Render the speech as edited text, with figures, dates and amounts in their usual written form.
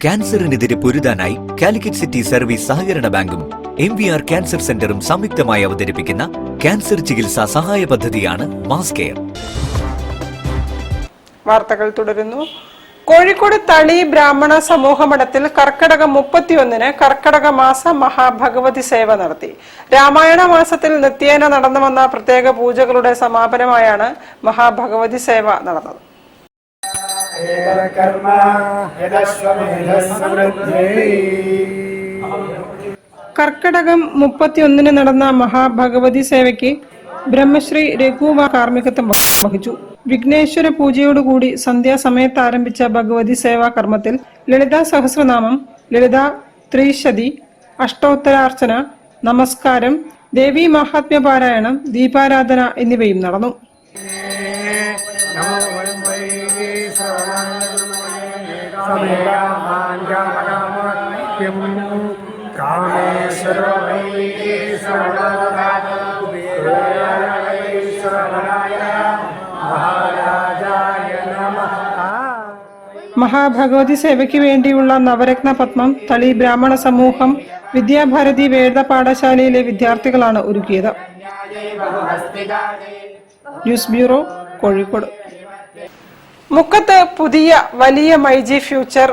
ക്യാൻസറിനെതിരെ പൊരുതാനായി Calicut city service സഹകരണ ബാങ്കും MVR cancer സെന്ററും സംയുക്തമായി അവതരിപ്പിക്കുന്ന ക്യാൻസർ ചികിത്സാ സഹായ പദ്ധതിയാണ് മാസ് കെയർ. വാർത്തകൾ തുടരുന്നു. കോഴിക്കോട് തളി ബ്രാഹ്മണ സമൂഹ മഠത്തിൽ കർക്കടകം 31-ന് കർക്കടക മാസ മഹാഭഗവതി സേവ നടത്തി. രാമായണ മാസത്തിൽ നിത്യേന നടന്നു വന്ന പ്രത്യേക പൂജകളുടെ സമാപനമായാണ് മഹാഭഗവതി സേവ നടന്നത്. കർക്കടകം 31-ന് നടന്ന മഹാഭഗവതി സേവയ്ക്ക് ബ്രഹ്മശ്രീ രഘുവ കാർമ്മികത്വം വഹിച്ചു. വിഘ്നേശ്വര പൂജയോടുകൂടി സന്ധ്യാസമയത്ത് ആരംഭിച്ച ഭഗവതി സേവാ കർമ്മത്തിൽ ലളിതാ സഹസ്രനാമം, ലളിതാ ത്രിശതി, അഷ്ടോത്തരാർച്ചന, നമസ്കാരം, ദേവീ മഹാത്മ്യ പാരായണം, ദീപാരാധന എന്നിവയും നടന്നു. മഹാഭഗവതി സേവയ്ക്ക് വേണ്ടിയുള്ള നവരത്ന പത്മം തളി ബ്രാഹ്മണ സമൂഹം വിദ്യാഭാരതി വേദ പാഠശാലയിലെ വിദ്യാർത്ഥികളാണ് ഒരുക്കിയത്. News bureau, Kozhikode. മുക്കത്ത് പുതിയ വലിയ മൈജി ഫ്യൂച്ചർ